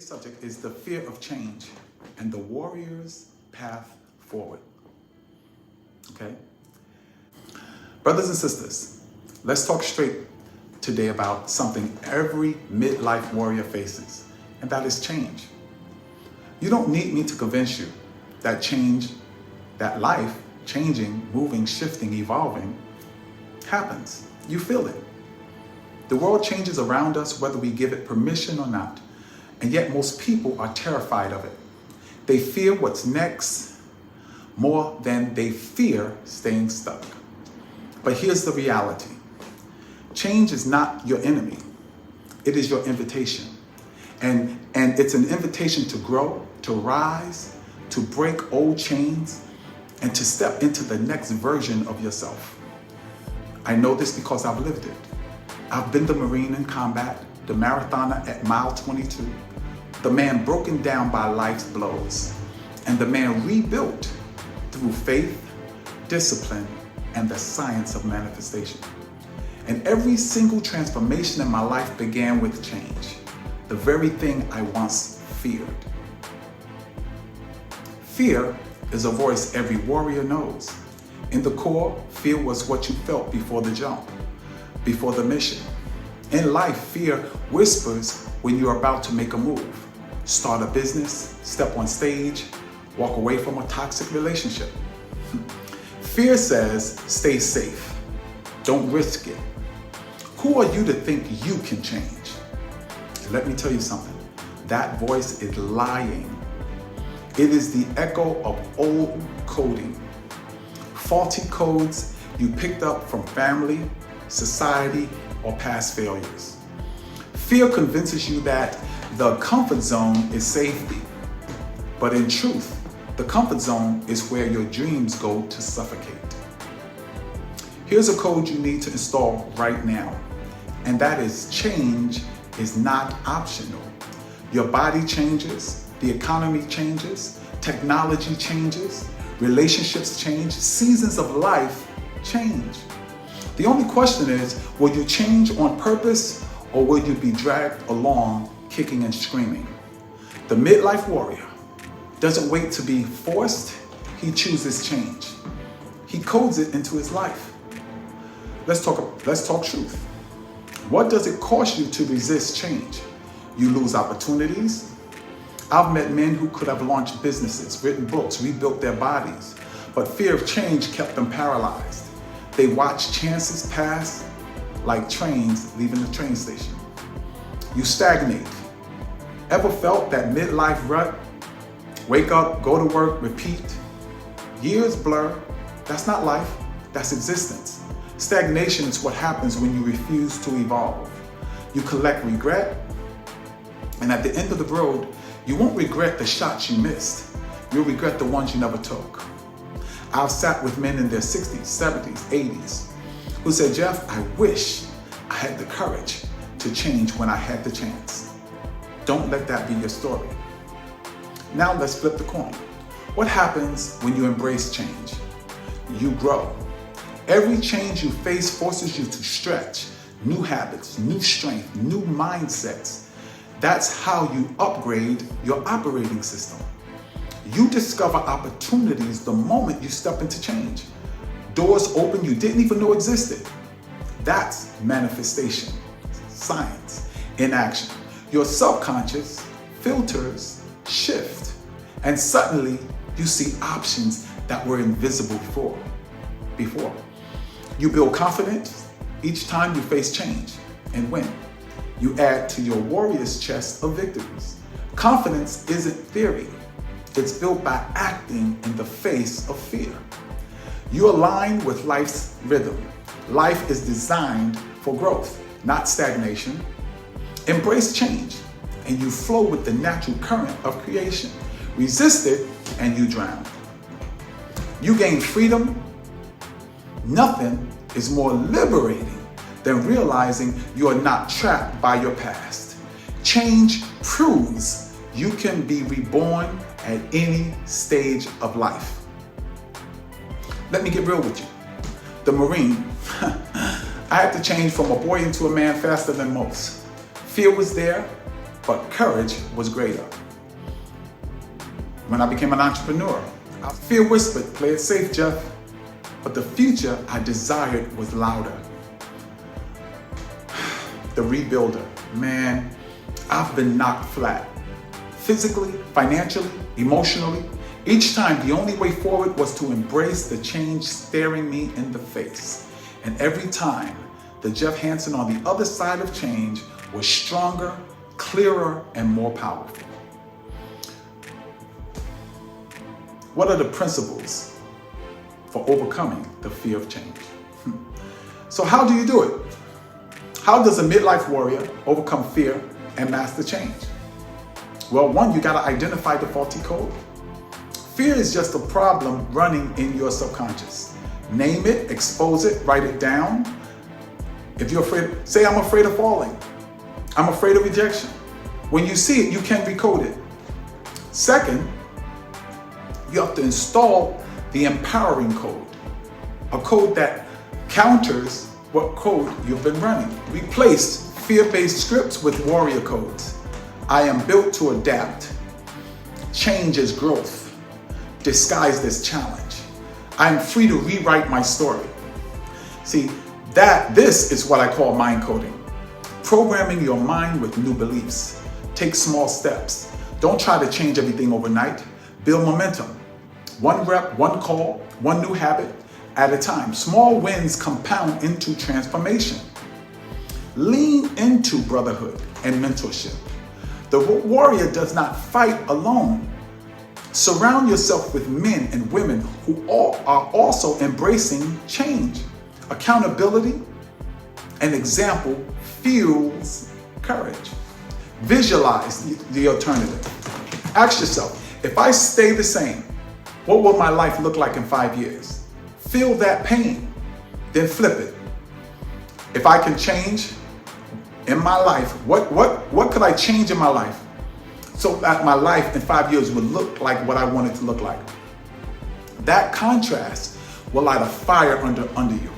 Today's subject is the fear of change and the warrior's path forward. Okay? Brothers and sisters, let's talk straight today about something every midlife warrior faces, and that is change. You don't need me to convince you that change, that life, changing, moving, shifting, evolving, happens. You feel it. The world changes around us whether we give it permission or not, and yet most people are terrified of it. They fear what's next more than they fear staying stuck. But here's the reality. Change is not your enemy. It is your invitation. And it's an invitation to grow, to rise, to break old chains, and to step into the next version of yourself. I know this because I've lived it. I've been the Marine in combat, the marathoner at mile 22, the man broken down by life's blows, and the man rebuilt through faith, discipline, and the science of manifestation. And every single transformation in my life began with change, the very thing I once feared. Fear is a voice every warrior knows. In the core, fear was what you felt before the jump, before the mission. In life, fear whispers when you're about to make a move, start a business, step on stage, walk away from a toxic relationship. Fear says, stay safe, don't risk it. Who are you to think you can change? Let me tell you something, that voice is lying. It is the echo of old coding, faulty codes you picked up from family, society, or past failures. Fear convinces you that the comfort zone is safety, but in truth, the comfort zone is where your dreams go to suffocate. Here's a code you need to install right now, and that is change is not optional. Your body changes, the economy changes, technology changes, relationships change, seasons of life change. The only question is, will you change on purpose or will you be dragged along kicking and screaming? The midlife warrior doesn't wait to be forced, he chooses change. He codes it into his life. Let's talk truth. What does it cost you to resist change? You lose opportunities. I've met men who could have launched businesses, written books, rebuilt their bodies, but fear of change kept them paralyzed. They watched chances pass like trains leaving the train station. You stagnate. Ever felt that midlife rut? Wake up, go to work, repeat. Years blur. That's not life, that's existence. Stagnation is what happens when you refuse to evolve. You collect regret, and at the end of the road, you won't regret the shots you missed. You'll regret the ones you never took. I've sat with men in their 60s, 70s, 80s who said, Jeff, I wish I had the courage to change when I had the chance. Don't let that be your story. Now let's flip the coin. What happens when you embrace change? You grow. Every change you face forces you to stretch, new habits, new strength, new mindsets. That's how you upgrade your operating system. You discover opportunities the moment you step into change. Doors open you didn't even know existed. That's manifestation, science in action. Your subconscious filters shift, and suddenly you see options that were invisible before. You build confidence each time you face change and win. You add to your warrior's chest of victories. Confidence isn't theory. It's built by acting in the face of fear. You align with life's rhythm. Life is designed for growth, not stagnation. Embrace change, and you flow with the natural current of creation. Resist it, and you drown. You gain freedom. Nothing is more liberating than realizing you are not trapped by your past. Change proves you can be reborn at any stage of life. Let me get real with you. The Marine, I had to change from a boy into a man faster than most. Fear was there, but courage was greater. When I became an entrepreneur, fear whispered, play it safe, Jeff. But the future I desired was louder. The rebuilder, man, I've been knocked flat. Physically, financially, emotionally. Each time the only way forward was to embrace the change staring me in the face. And every time, the Jeff Hanson on the other side of change was stronger, clearer, and more powerful. What are the principles for overcoming the fear of change? So how do you do it? How does a midlife warrior overcome fear and master change? Well, one, you gotta identify the faulty code. Fear is just a problem running in your subconscious. Name it, expose it, write it down. If you're afraid, say, I'm afraid of falling. I'm afraid of rejection. When you see it, you can recode it. Second, you have to install the empowering code, a code that counters what code you've been running. Replace fear-based scripts with warrior codes. I am built to adapt. Change is growth, disguised as challenge. I am free to rewrite my story. See, this is what I call mind coding. Programming your mind with new beliefs. Take small steps. Don't try to change everything overnight. Build momentum. One rep, one call, one new habit at a time. Small wins compound into transformation. Lean into brotherhood and mentorship. The warrior does not fight alone. Surround yourself with men and women who are also embracing change. Accountability and example fuels courage. Visualize the alternative. Ask yourself, if I stay the same, what will my life look like in 5 years? Feel that pain, then flip it. If I can change in my life, what could I change in my life so that my life in 5 years would look like what I want it to look like? That contrast will light a fire under you.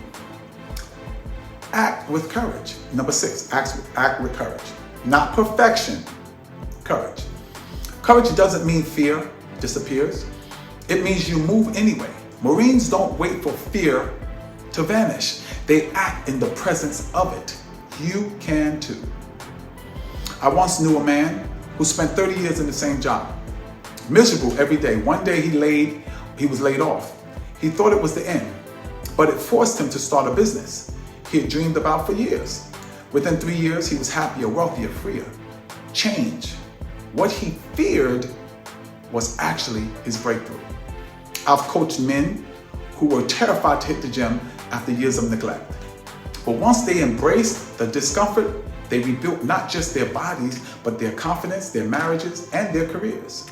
Act with courage. Number 6, act with courage. Not perfection, courage. Courage doesn't mean fear disappears. It means you move anyway. Marines don't wait for fear to vanish. They act in the presence of it. You can too. I once knew a man who spent 30 years in the same job. Miserable every day. One day he was laid off. He thought it was the end, but it forced him to start a business he had dreamed about for years. Within 3 years, he was happier, wealthier, freer. Change. What he feared was actually his breakthrough. I've coached men who were terrified to hit the gym after years of neglect. But once they embraced the discomfort, they rebuilt not just their bodies, but their confidence, their marriages, and their careers.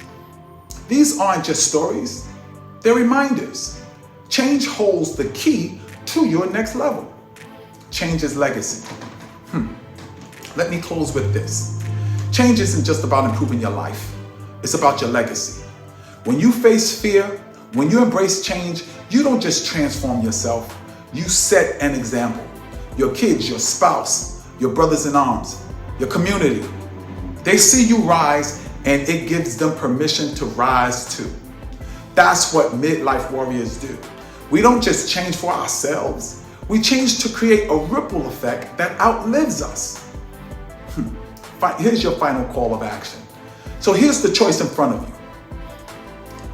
These aren't just stories, they're reminders. Change holds the key to your next level. Change is legacy. Let me close with this. Change isn't just about improving your life. It's about your legacy. When you face fear, when you embrace change, you don't just transform yourself. You set an example. Your kids, your spouse, your brothers in arms, your community. They see you rise and it gives them permission to rise too. That's what midlife warriors do. We don't just change for ourselves. We change to create a ripple effect that outlives us. Here's your final call of action. So here's the choice in front of you.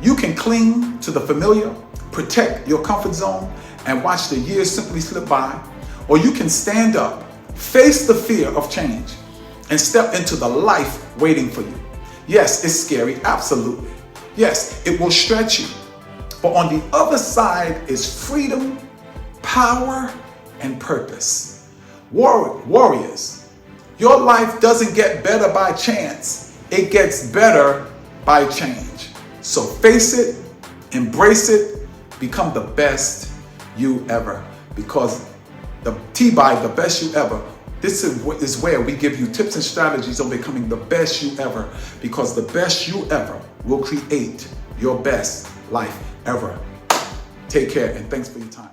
You can cling to the familiar, protect your comfort zone, and watch the years simply slip by. Or you can stand up, face the fear of change, and step into the life waiting for you. Yes, it's scary, absolutely. Yes, it will stretch you. But on the other side is freedom, power, and purpose. Warriors, your life doesn't get better by chance. It gets better by change. So face it, embrace it, become the best you ever. Because the best you ever, this is where we give you tips and strategies on becoming the best you ever. Because the best you ever will create your best life ever. Take care and thanks for your time.